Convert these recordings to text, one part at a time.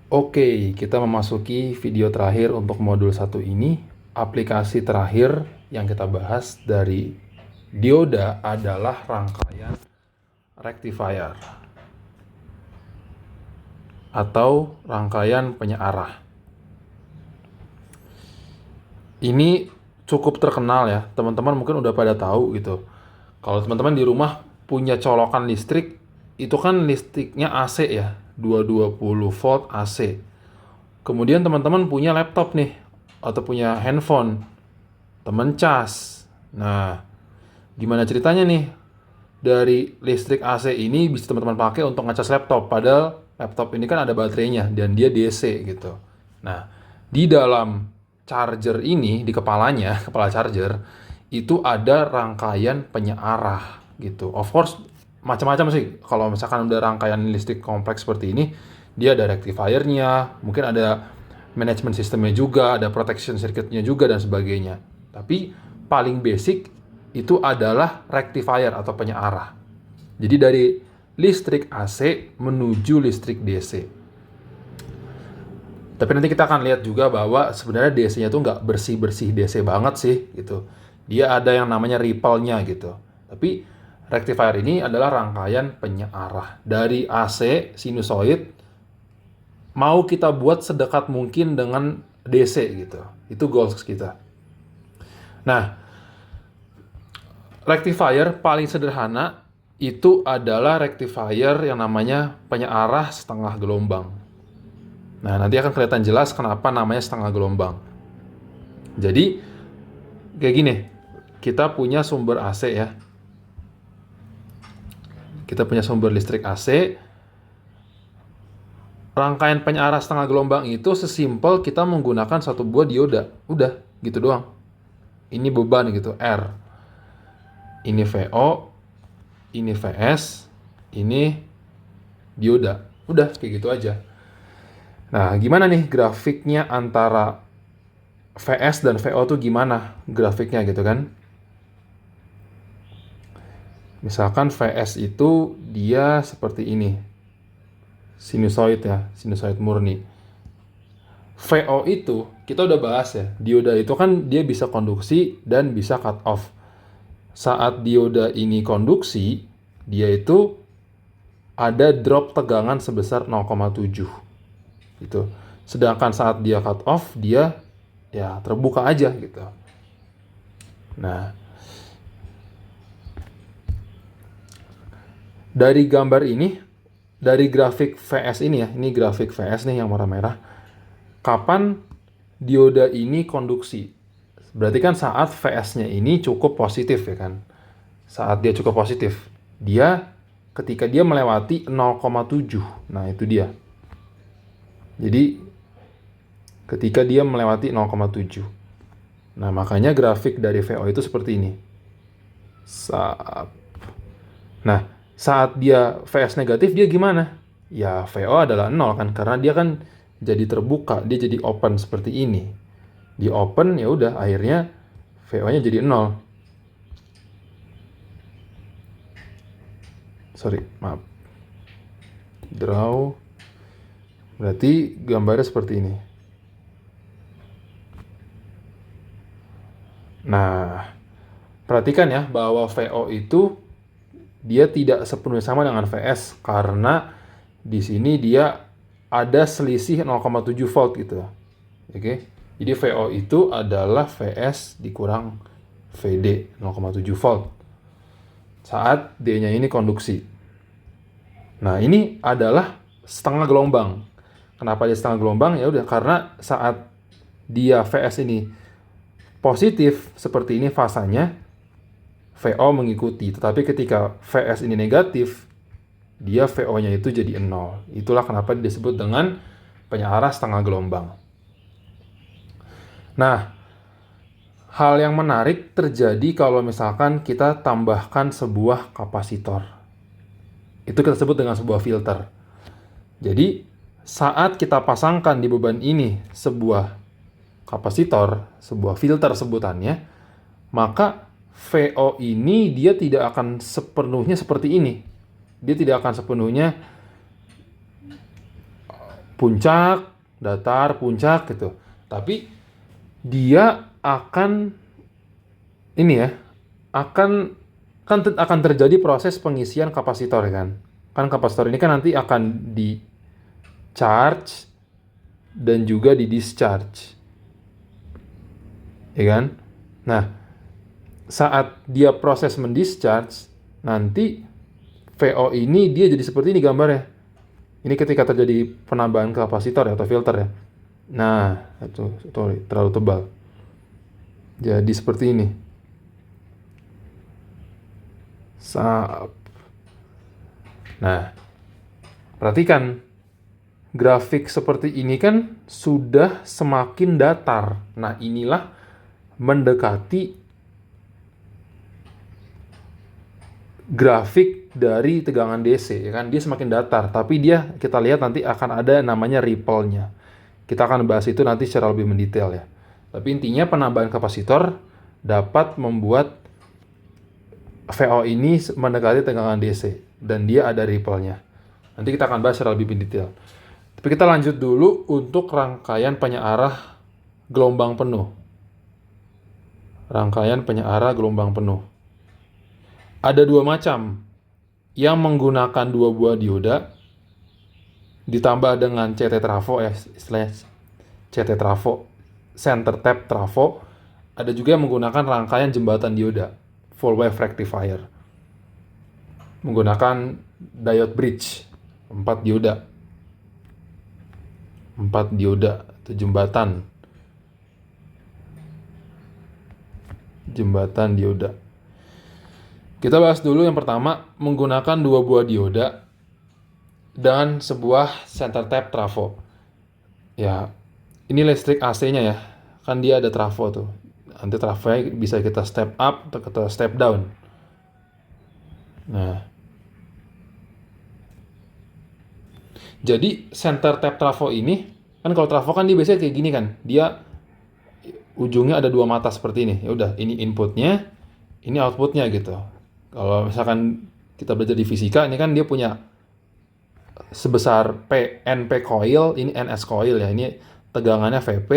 Oke, kita memasuki video terakhir untuk modul 1 ini. Aplikasi terakhir yang kita bahas dari dioda adalah rangkaian rectifier atau rangkaian penyearah. Ini cukup terkenal ya, teman-teman mungkin udah pada tahu gitu. Kalau teman-teman di rumah punya colokan listrik, itu kan listriknya AC ya, 220 volt AC. Kemudian teman-teman punya laptop nih, atau punya handphone, temen cas. Nah, gimana ceritanya nih? Dari listrik AC ini bisa teman-teman pakai untuk ngecas laptop, padahal laptop ini kan ada baterainya dan dia DC gitu. Nah, di dalam charger ini, di kepalanya, kepala charger, itu ada rangkaian penyearah gitu. Of course, macam-macam sih. Kalau misalkan udah rangkaian listrik kompleks seperti ini, dia ada rectifiernya, mungkin ada manajemen sistemnya juga, ada protection circuitnya juga, dan sebagainya. Tapi paling basic itu adalah rectifier atau penyearah. Jadi dari listrik AC menuju listrik DC. Tapi nanti kita akan lihat juga bahwa sebenarnya DC-nya tuh nggak bersih-bersih DC banget sih gitu. Dia ada yang namanya ripple-nya gitu. Tapi rectifier ini adalah rangkaian penyearah. Dari AC sinusoid mau kita buat sedekat mungkin dengan DC gitu. Itu goals kita. Nah, rectifier paling sederhana itu adalah rectifier yang namanya penyearah setengah gelombang. Nah, nanti akan kelihatan jelas kenapa namanya setengah gelombang. Jadi, kayak gini, kita punya sumber AC ya. Kita punya sumber listrik AC. Rangkaian penyearah setengah gelombang itu sesimpel kita menggunakan satu buah dioda. Udah, gitu doang. Ini beban gitu, R. Ini VO, ini VS, ini dioda. Udah, kayak gitu aja. Nah, gimana nih grafiknya antara VS dan VO tuh gimana grafiknya gitu kan? Misalkan VS itu dia seperti ini. Sinusoid ya, sinusoid murni. VO itu kita udah bahas ya. Dioda itu kan dia bisa konduksi dan bisa cut off. Saat dioda ini konduksi, dia itu ada drop tegangan sebesar 0,7 gitu. Sedangkan saat dia cut off, dia ya terbuka aja gitu. Nah, dari gambar ini, dari grafik VS ini ya, ini grafik VS nih yang warna merah. Kapan dioda ini konduksi? Berarti kan saat VS-nya ini cukup positif ya kan. Saat dia cukup positif, dia ketika dia melewati 0,7. Nah, itu dia. Jadi ketika dia melewati 0,7. Nah, makanya grafik dari VO itu seperti ini. Nah, saat dia VS negatif, dia gimana? Ya, VO adalah 0 kan, karena dia kan jadi terbuka, dia jadi open seperti ini. Di open, ya udah, akhirnya VO-nya jadi 0. Sorry, maaf. Draw. Berarti gambarnya seperti ini. Nah, perhatikan ya bahwa VO itu dia tidak sepenuhnya sama dengan VS karena di sini dia ada selisih 0,7 volt gitu. Oke. Jadi VO itu adalah VS dikurang VD 0,7 volt. Saat D-nya ini konduksi. Nah, ini adalah setengah gelombang. Kenapa dia setengah gelombang? Ya udah karena saat dia VS ini positif seperti ini fasanya, VO mengikuti. Tetapi ketika VS ini negatif, dia VO-nya itu jadi 0. Itulah kenapa disebut dengan penyearah setengah gelombang. Nah, hal yang menarik terjadi kalau misalkan kita tambahkan sebuah kapasitor. Itu kita sebut dengan sebuah filter. Jadi, saat kita pasangkan di beban ini sebuah kapasitor, sebuah filter sebutannya, maka VO ini dia tidak akan sepenuhnya seperti ini. Dia tidak akan sepenuhnya puncak, datar, puncak gitu. Tapi dia akan ini ya, akan terjadi proses pengisian kapasitor kan. Kan kapasitor ini kan nanti akan di charge dan juga di discharge. Ya kan? Nah, saat dia proses mendischarge, nanti VO ini dia jadi seperti ini gambarnya. Ini ketika terjadi penambahan kapasitor ya, atau filter ya. Nah, itu sorry, terlalu tebal. Jadi seperti ini. Nah, perhatikan grafik seperti ini kan sudah semakin datar. Nah, inilah mendekati grafik dari tegangan DC, ya kan? Dia semakin datar, tapi dia kita lihat nanti akan ada namanya ripple-nya. Kita akan bahas itu nanti secara lebih mendetail ya. Tapi intinya penambahan kapasitor dapat membuat VO ini mendekati tegangan DC dan dia ada ripple-nya. Nanti kita akan bahas secara lebih mendetail. Tapi kita lanjut dulu untuk rangkaian penyearah gelombang penuh. Rangkaian penyearah gelombang penuh. Ada dua macam, yang menggunakan dua buah dioda ditambah dengan CT trafo ya, istilahnya CT trafo, center tap trafo. Ada juga yang menggunakan rangkaian jembatan dioda, full wave rectifier, menggunakan diode bridge, 4 dioda atau jembatan dioda. Kita bahas dulu yang pertama, menggunakan dua buah dioda dan sebuah center tap trafo. Ya, ini listrik AC-nya ya. Kan dia ada trafo tuh. Nanti trafonya bisa kita step up atau kita step down. Nah, jadi center tap trafo ini, kan kalau trafo kan dia biasanya kayak gini kan. Dia ujungnya ada dua mata seperti ini. Ya udah, ini inputnya, ini outputnya gitu. Kalau misalkan kita belajar di fisika, ini kan dia punya sebesar NP coil, ini NS coil ya. Ini tegangannya VP,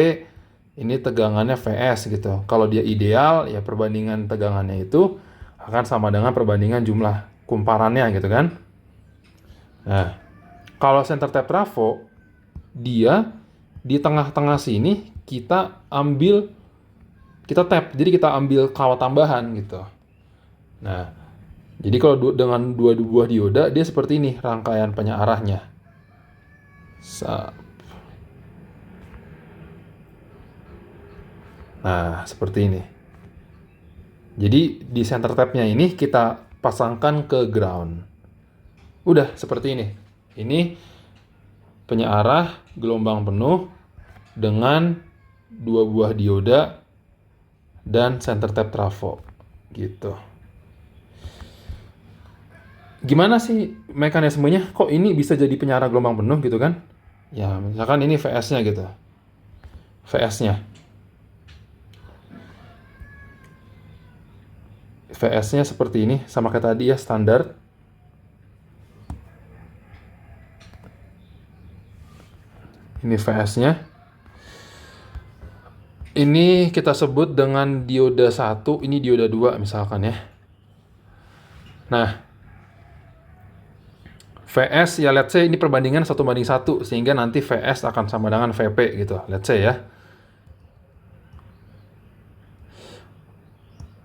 ini tegangannya VS gitu. Kalau dia ideal, ya perbandingan tegangannya itu akan sama dengan perbandingan jumlah kumparannya gitu kan. Nah, kalau center tap trafo, dia di tengah-tengah sini kita tap, jadi kita ambil kawat tambahan gitu. Nah, jadi kalau dengan dua buah dioda, dia seperti ini rangkaian penyearahnya. Nah, seperti ini. Jadi di center tap-nya ini kita pasangkan ke ground. Udah seperti ini. Ini penyearah gelombang penuh dengan dua buah dioda dan center tap trafo gitu. Gimana sih mekanismenya? Kok ini bisa jadi penyearah gelombang penuh gitu kan? Ya, misalkan ini VS-nya gitu. VS-nya seperti ini, sama kayak tadi ya, standar. Ini VS-nya. Ini kita sebut dengan dioda 1, ini dioda 2 misalkan ya. Nah, VS ya let's say ini perbandingan 1:1, sehingga nanti VS akan sama dengan VP gitu, let's say ya.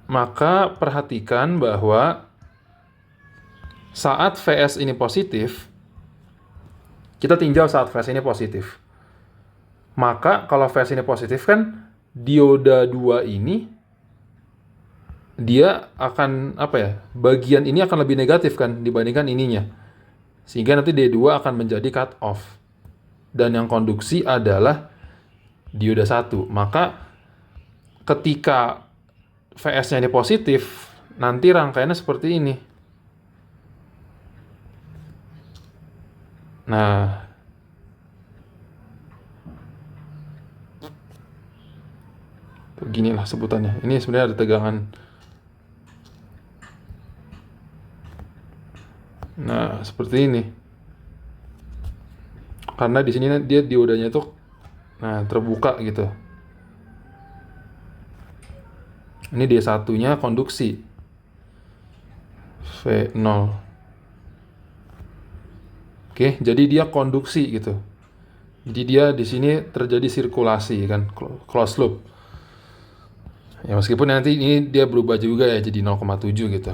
Maka perhatikan bahwa saat VS ini positif, kita tinjau saat VS ini positif. Maka kalau VS ini positif kan, dioda 2 ini dia akan bagian ini akan lebih negatif kan dibandingkan ininya. Sehingga nanti D2 akan menjadi cut off. Dan yang konduksi adalah dioda 1. Maka ketika VS-nya ini positif, nanti rangkaiannya seperti ini. Nah, beginilah sebutannya. Ini sebenarnya ada tegangan. Nah, seperti ini. Karena di sini dia diodanya tuh terbuka gitu. Ini D1-nya konduksi. V0. Oke, jadi dia konduksi gitu. Jadi dia di sini terjadi sirkulasi kan, closed loop. Ya meskipun nanti ini dia berubah juga ya jadi 0,7 gitu.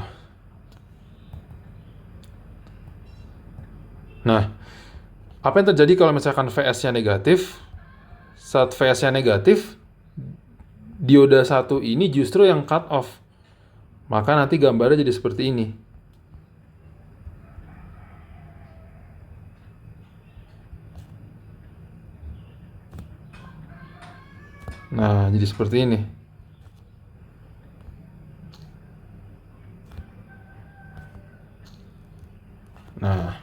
Nah, apa yang terjadi kalau misalkan VS-nya negatif? Saat VS-nya negatif, dioda 1 ini justru yang cut off. Maka nanti gambarnya jadi seperti ini. Nah, jadi seperti ini. Nah,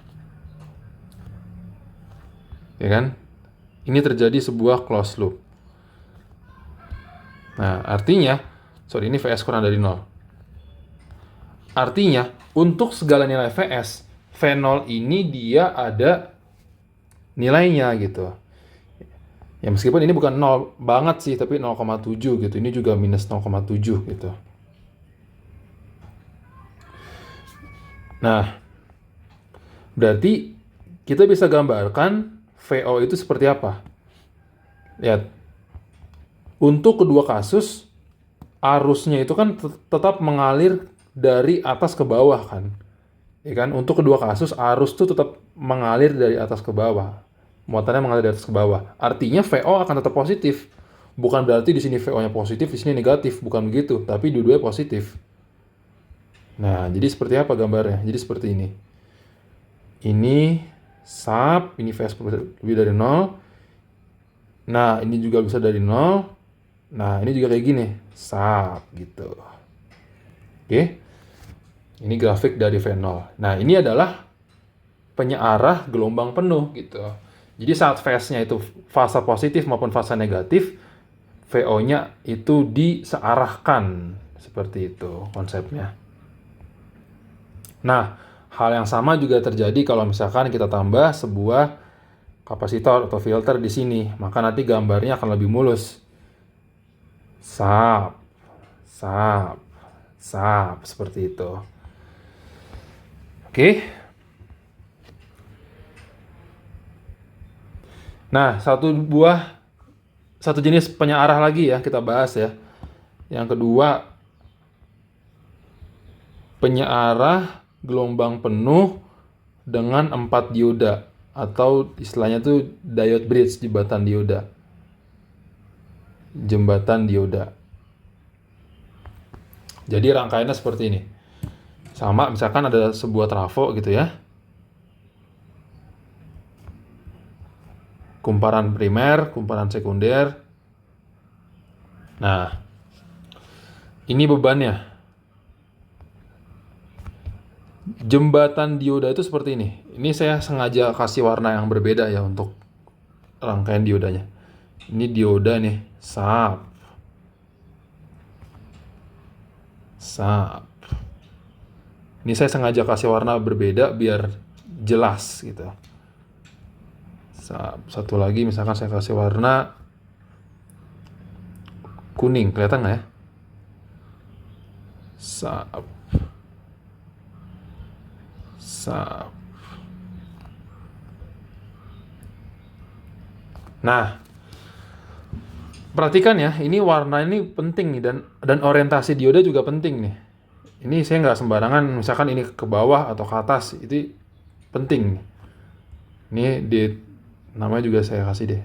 ya kan? Ini terjadi sebuah closed loop. Nah, artinya, ini VS kurang dari 0. Artinya, untuk segala nilai VS, V0 ini dia ada nilainya gitu. Ya meskipun ini bukan 0 banget sih, tapi 0,7 gitu. Ini juga minus 0,7 gitu. Nah, berarti kita bisa gambarkan VO itu seperti apa. Lihat. Untuk kedua kasus, arusnya itu kan tetap mengalir dari atas ke bawah kan. Ya kan? Untuk kedua kasus, arus itu tetap mengalir dari atas ke bawah. Muatannya mengalir dari atas ke bawah. Artinya VO akan tetap positif. Bukan berarti di sini VO-nya positif, di sini negatif. Bukan begitu, tapi dua-duanya positif. Nah, jadi seperti apa gambarnya? Jadi seperti ini. Ini sub, ini VS lebih dari 0. Nah, ini juga bisa dari 0. Nah, ini juga kayak gini. Sub, gitu. Oke. Ini grafik dari V0. Nah, ini adalah penyearah gelombang penuh, gitu. Jadi saat phase-nya itu fase positif maupun fase negatif, VO-nya itu disearahkan. Seperti itu konsepnya. Nah, hal yang sama juga terjadi kalau misalkan kita tambah sebuah kapasitor atau filter di sini. Maka nanti gambarnya akan lebih mulus. Sub, seperti itu. Oke. Nah, satu jenis penyearah lagi ya kita bahas ya. Yang kedua, penyearah gelombang penuh dengan 4 dioda atau istilahnya tuh diode bridge, jembatan dioda. Jadi rangkaiannya seperti ini. Sama, misalkan ada sebuah trafo gitu ya. Kumparan primer, kumparan sekunder. Nah, ini bebannya. Jembatan dioda itu seperti ini. Ini saya sengaja kasih warna yang berbeda ya untuk rangkaian diodanya. Ini dioda nih, sub. Ini saya sengaja kasih warna berbeda biar jelas gitu. Satu lagi misalkan saya kasih warna kuning, kelihatan nggak ya? Sub. Nah, perhatikan ya, ini warna ini penting nih dan orientasi dioda juga penting nih. Ini saya nggak sembarangan, misalkan ini ke bawah atau ke atas, itu penting nih. Ini namanya juga saya kasih deh,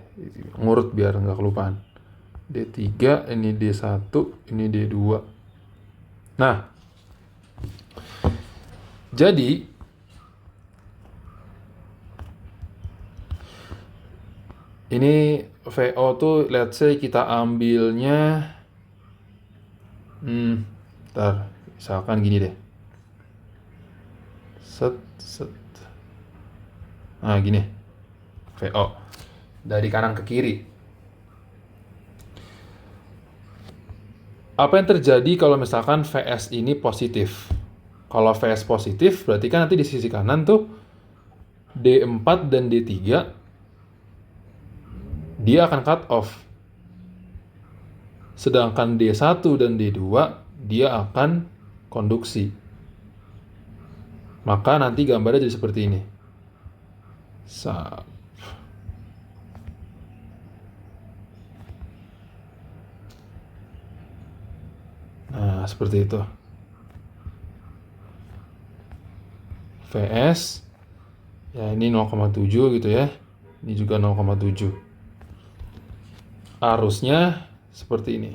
ngurut biar nggak kelupaan. D3, ini D1, ini D2. Nah, jadi ini VO tuh let's say kita ambilnya misalkan gini deh. Nah, gini. VO dari kanan ke kiri. Apa yang terjadi kalau misalkan VS ini positif? Kalau VS positif, berarti kan nanti di sisi kanan tuh D4 dan D3 dia akan cut off. Sedangkan D1 dan D2 dia akan konduksi. Maka nanti gambarnya jadi seperti ini. Nah, seperti itu. VS ya ini 0,7 gitu ya. Ini juga 0,7. Arusnya seperti ini.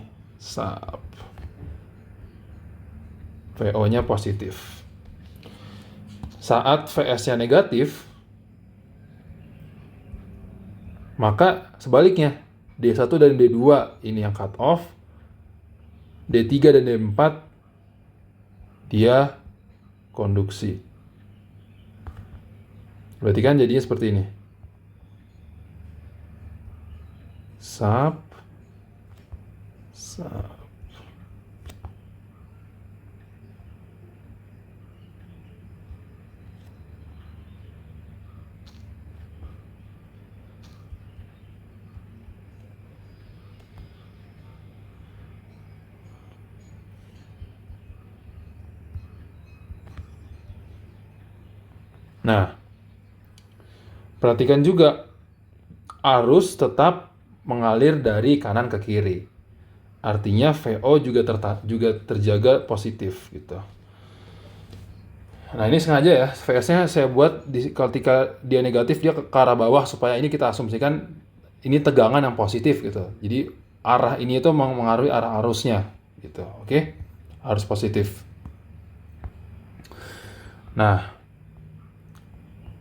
VO-nya positif. Saat VS-nya negatif, maka sebaliknya D1 dan D2 ini yang cut off, D3 dan D4 dia konduksi. Berarti kan jadinya seperti ini. Sub. Nah, perhatikan juga arus tetap mengalir dari kanan ke kiri. Artinya VO juga terjaga positif gitu. Nah, ini sengaja ya, VS-nya saya buat ketika dia negatif dia ke arah bawah supaya ini kita asumsikan ini tegangan yang positif gitu. Jadi arah ini itu mengaruhi arah arusnya gitu. Oke? Arus positif. Nah,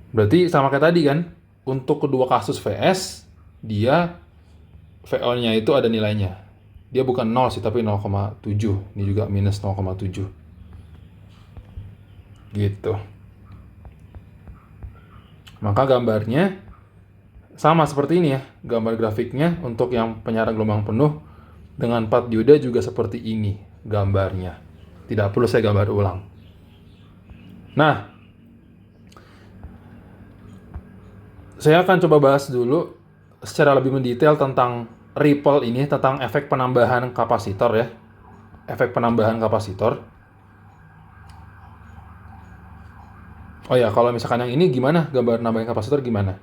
berarti sama kayak tadi kan, untuk kedua kasus VS, dia VO-nya itu ada nilainya. Dia bukan 0 sih, tapi 0,7. Ini juga minus 0,7. Gitu. Maka gambarnya sama seperti ini ya. Gambar grafiknya untuk yang penyiaran gelombang penuh dengan 4 dioda juga seperti ini gambarnya. Tidak perlu saya gambar ulang. Nah, saya akan coba bahas dulu secara lebih mendetail tentang ripple ini, tentang efek penambahan kapasitor ya. Efek penambahan kapasitor. Oh ya, kalau misalkan yang ini gimana? Gambar nambahin kapasitor gimana?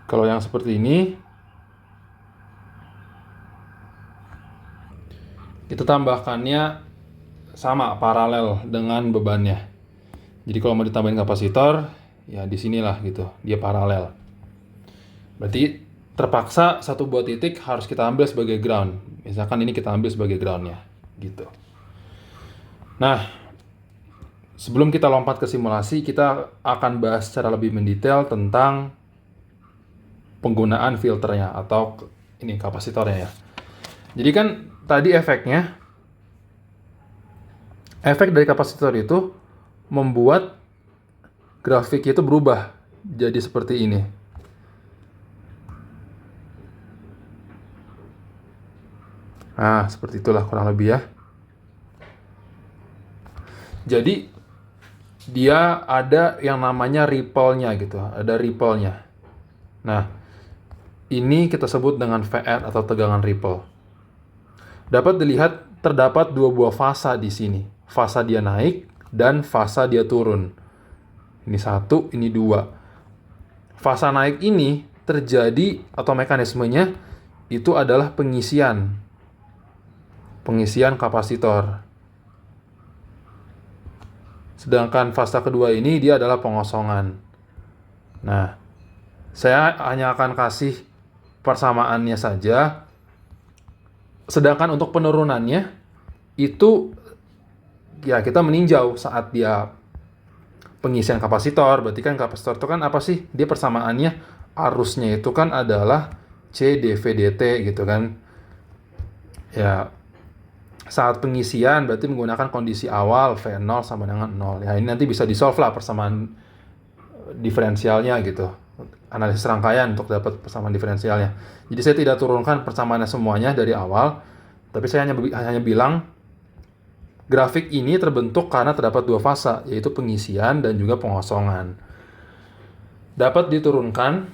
Kalau yang seperti ini, itu tambahkannya sama, paralel dengan bebannya. Jadi kalau mau ditambahin kapasitor, ya di sinilah gitu, dia paralel. Berarti terpaksa satu buah titik harus kita ambil sebagai ground. Misalkan ini kita ambil sebagai groundnya, gitu. Nah, sebelum kita lompat ke simulasi, kita akan bahas secara lebih mendetail tentang penggunaan filternya atau ini kapasitornya ya. Jadi kan tadi efek dari kapasitor itu membuat grafik itu berubah jadi seperti ini. Nah, seperti itulah kurang lebih ya. Jadi dia ada yang namanya ripple-nya gitu, ada ripple-nya. Nah, ini kita sebut dengan VR atau tegangan ripple. Dapat dilihat terdapat dua buah fasa di sini. Fasa dia naik dan fasa dia turun. Ini satu, ini dua. Fasa naik ini terjadi atau mekanismenya itu adalah pengisian kapasitor. Sedangkan fasa kedua ini dia adalah pengosongan. Nah, saya hanya akan kasih persamaannya saja. Sedangkan untuk penurunannya itu ya kita meninjau saat dia pengisian kapasitor. Berarti kan kapasitor itu kan apa sih? Dia persamaannya arusnya itu kan adalah C dV dt gitu kan. Ya, saat pengisian berarti menggunakan kondisi awal V0 sama dengan 0. Ya, ini nanti bisa di-solve lah persamaan diferensialnya gitu. Analisis rangkaian untuk dapat persamaan diferensialnya. Jadi saya tidak turunkan persamaannya semuanya dari awal, tapi saya hanya bilang grafik ini terbentuk karena terdapat dua fasa, yaitu pengisian dan juga pengosongan. Dapat diturunkan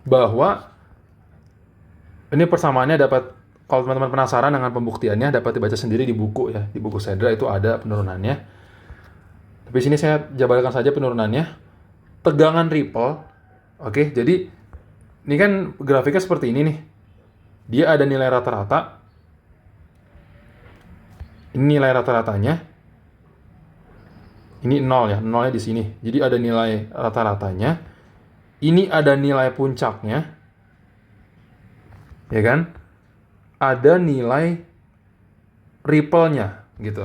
bahwa Ini persamaannya dapat, kalau teman-teman penasaran dengan pembuktiannya, dapat dibaca sendiri di buku ya. Di buku Sedra itu ada penurunannya. Tapi sini saya jabarkan saja penurunannya. Tegangan ripple. Oke, jadi ini kan grafiknya seperti ini nih. Dia ada nilai rata-rata. Ini nilai rata-ratanya. Ini 0 ya, nolnya di sini. Jadi ada nilai rata-ratanya. Ini ada nilai puncaknya. Ya kan? Ada nilai ripple-nya gitu.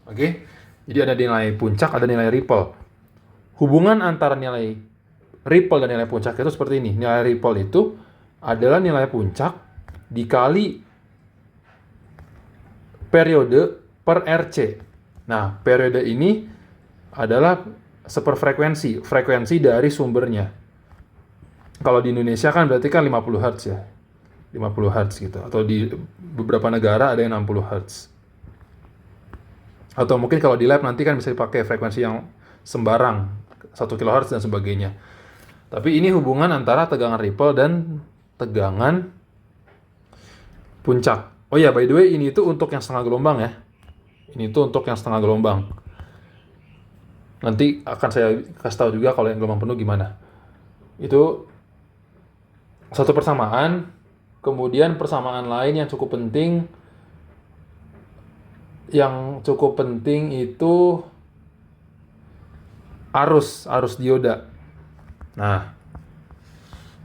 Oke? Jadi ada nilai puncak, ada nilai ripple. Hubungan antara nilai ripple dan nilai puncak itu seperti ini. Nilai ripple itu adalah nilai puncak dikali periode per RC. Nah, periode ini adalah seperfrekuensi, frekuensi dari sumbernya. Kalau di Indonesia kan berarti kan 50 Hz ya. 50 Hz gitu. Atau di beberapa negara ada yang 60 Hz. Atau mungkin kalau di lab nanti kan bisa dipakai frekuensi yang sembarang, 1 kHz dan sebagainya. Tapi ini hubungan antara tegangan ripple dan tegangan puncak. Oh ya, by the way, ini itu untuk yang setengah gelombang ya. Ini itu untuk yang setengah gelombang. Nanti akan saya kasih tahu juga kalau yang gelombang penuh gimana. Itu satu persamaan. Kemudian persamaan lain yang cukup penting. Yang cukup penting itu arus dioda. Nah,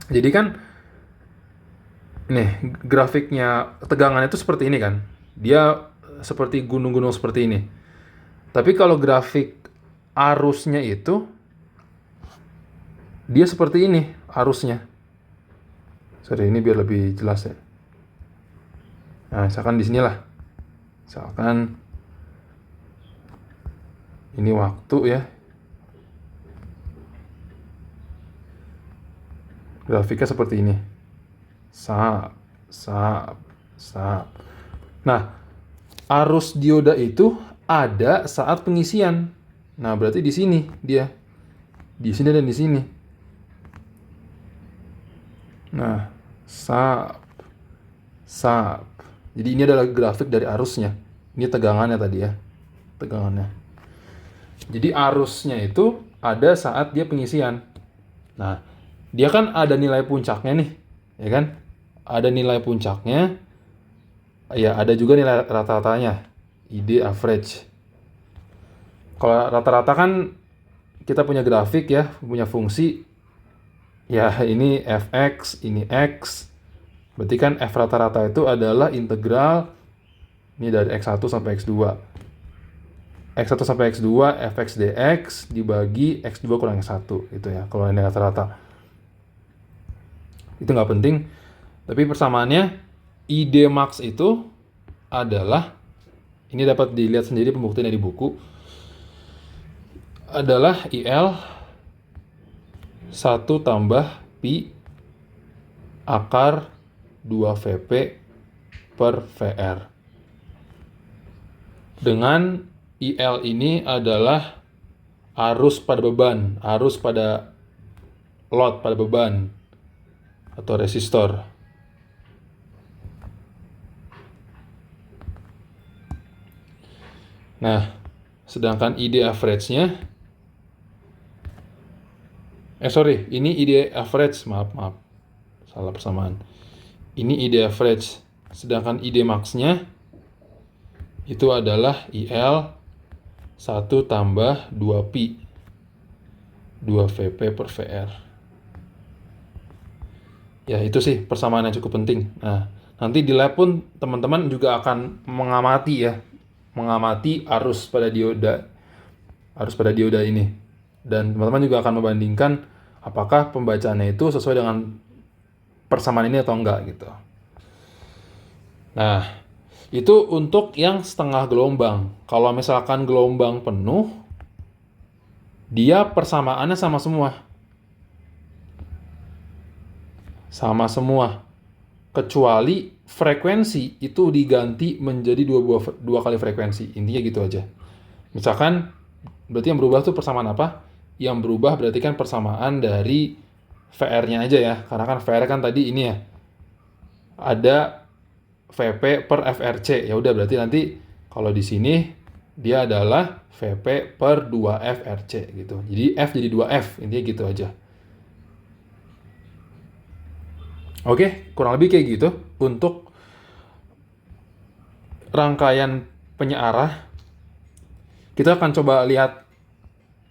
jadi kan nih grafiknya tegangan itu seperti ini kan. Dia seperti gunung-gunung seperti ini. Tapi kalau grafik arusnya itu dia seperti ini arusnya. Sorry, ini biar lebih jelas ya. Nah, misalkan di sinilah. Misalkan ini waktu ya. Grafiknya seperti ini. Sap. Nah, arus dioda itu ada saat pengisian. Nah, berarti di sini dia. Di sini dan di sini. Nah, sap. Jadi ini adalah grafik dari arusnya. Ini tegangannya tadi ya. Tegangannya. Jadi arusnya itu ada saat dia pengisian. Nah, dia kan ada nilai puncaknya nih, ya kan? Ada nilai puncaknya. Ya, ada juga nilai rata-ratanya. ID average. Kalau rata-rata kan kita punya grafik ya, punya fungsi. Ya, ini fx, ini x. Berarti kan f rata-rata itu adalah integral ini dari x1 sampai x2. x1 sampai x2 fx dx dibagi x2 kurang x1 gitu ya, kalau ini rata-rata. Itu nggak penting. Tapi persamaannya ID max itu adalah, ini dapat dilihat sendiri pembuktiannya di buku, adalah IL 1 tambah pi akar 2 Vp per VR. Dengan IL ini adalah arus pada beban, arus pada load, pada beban atau resistor. Nah, sedangkan ID average-nya, ini ID average, maaf, salah persamaan. Ini ID average, sedangkan ID max-nya itu adalah IL 1 tambah 2pi 2 Vp per VR. Ya, itu sih persamaan yang cukup penting. Nah, nanti di lab pun teman-teman juga akan mengamati arus pada dioda ini. Dan teman-teman juga akan membandingkan apakah pembacaannya itu sesuai dengan persamaan ini atau enggak gitu. Nah, itu untuk yang setengah gelombang. Kalau misalkan gelombang penuh, dia persamaannya sama semua. Sama semua. Kecuali frekuensi itu diganti menjadi dua kali frekuensi. Intinya gitu aja. Misalkan, berarti yang berubah tuh persamaan apa? Yang berubah berarti kan persamaan dari VR-nya aja ya. Karena kan VR kan tadi ini ya. ada VP per FRC. Ya udah, berarti nanti kalau di sini dia adalah VP per 2 FRC gitu. Jadi F jadi 2F, intinya gitu aja. Oke, kurang lebih kayak gitu untuk rangkaian penyearah. Kita akan coba lihat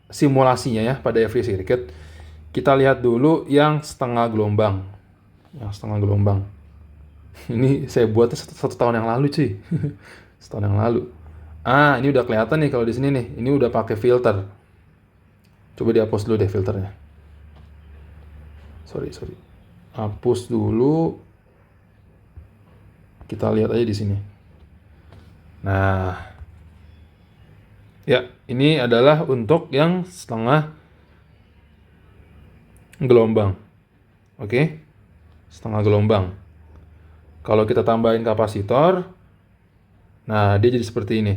simulasinya ya pada EV circuit. Kita lihat dulu yang setengah gelombang. Yang setengah gelombang. Ini saya buatnya satu tahun yang lalu cuy. Setahun yang lalu. Ini udah kelihatan nih kalau di sini nih. Ini udah pakai filter. Coba dihapus dulu deh filternya. Sorry. Hapus dulu. Kita lihat aja di sini. Nah, ya ini adalah untuk yang setengah gelombang. Oke, setengah gelombang. Kalau kita tambahin kapasitor, nah dia jadi seperti ini.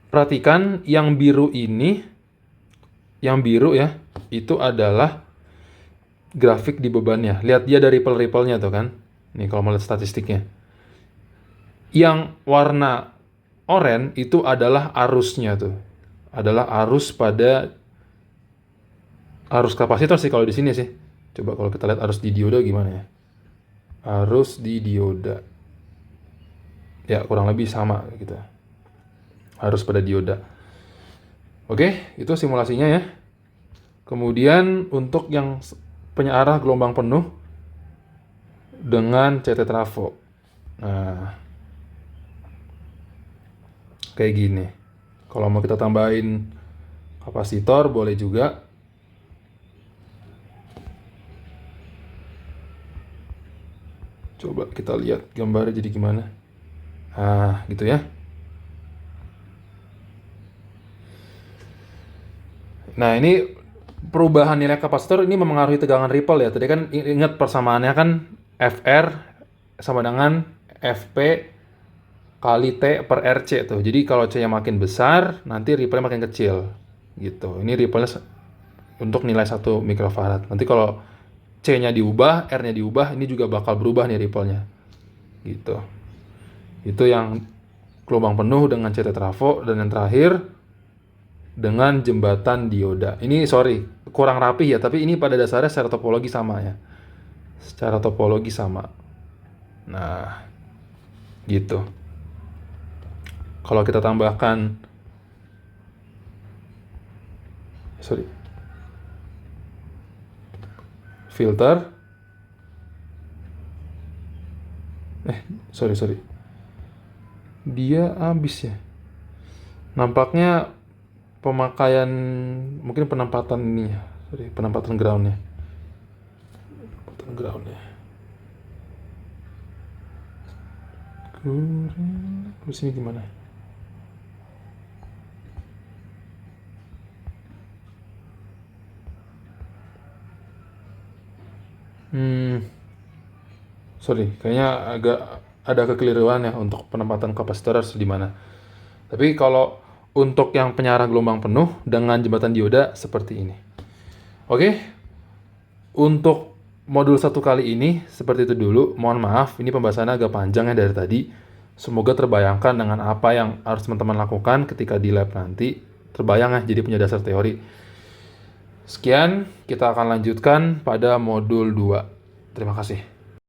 Perhatikan yang biru ini, yang biru ya, itu adalah grafik di bebannya. Lihat dia ada ripple-ripple-nya tuh kan. Nih kalau mau lihat statistiknya. Yang warna oranye itu adalah arusnya tuh. Adalah arus pada arus kapasitor sih kalau di sini sih. Coba kalau kita lihat arus di dioda gimana ya? Arus di dioda. Ya, kurang lebih sama gitu. Arus pada dioda. Oke, itu simulasinya ya. Kemudian untuk yang penyearah gelombang penuh dengan CT trafo. Nah, kayak gini. Kalau mau kita tambahin kapasitor boleh juga. Coba kita lihat gambarnya jadi gimana. Gitu ya. Nah, ini perubahan nilai kapasitor ini memengaruhi tegangan ripple ya. Tadi kan ingat persamaannya kan FR sama dengan FP kali T per RC tuh. Jadi kalau C-nya makin besar, nanti ripple-nya makin kecil. Gitu. Ini ripple-nya untuk nilai 1 mikrofarad. Nanti kalau C-nya diubah, R-nya diubah, ini juga bakal berubah nih ripple-nya. Gitu. Itu yang gelombang penuh dengan CT trafo, dan yang terakhir dengan jembatan dioda. Ini kurang rapih ya, tapi ini pada dasarnya secara topologi sama ya. Secara topologi sama. Nah, gitu. Kalau kita tambahkan filter. Dia habis ya. Nampaknya pemakaian, mungkin penempatan ini ya. Penempatan groundnya. Terus ini gimana? Kayaknya agak ada kekeliruan ya untuk penempatan kapasitor harus di mana. Tapi kalau untuk yang penyearah gelombang penuh dengan jembatan dioda seperti ini. Oke. Untuk modul 1 kali ini seperti itu dulu. Mohon maaf, ini pembahasannya agak panjang ya dari tadi. Semoga terbayangkan dengan apa yang harus teman-teman lakukan ketika di lab nanti. Terbayang ya, jadi punya dasar teori. Sekian, kita akan lanjutkan pada modul 2. Terima kasih.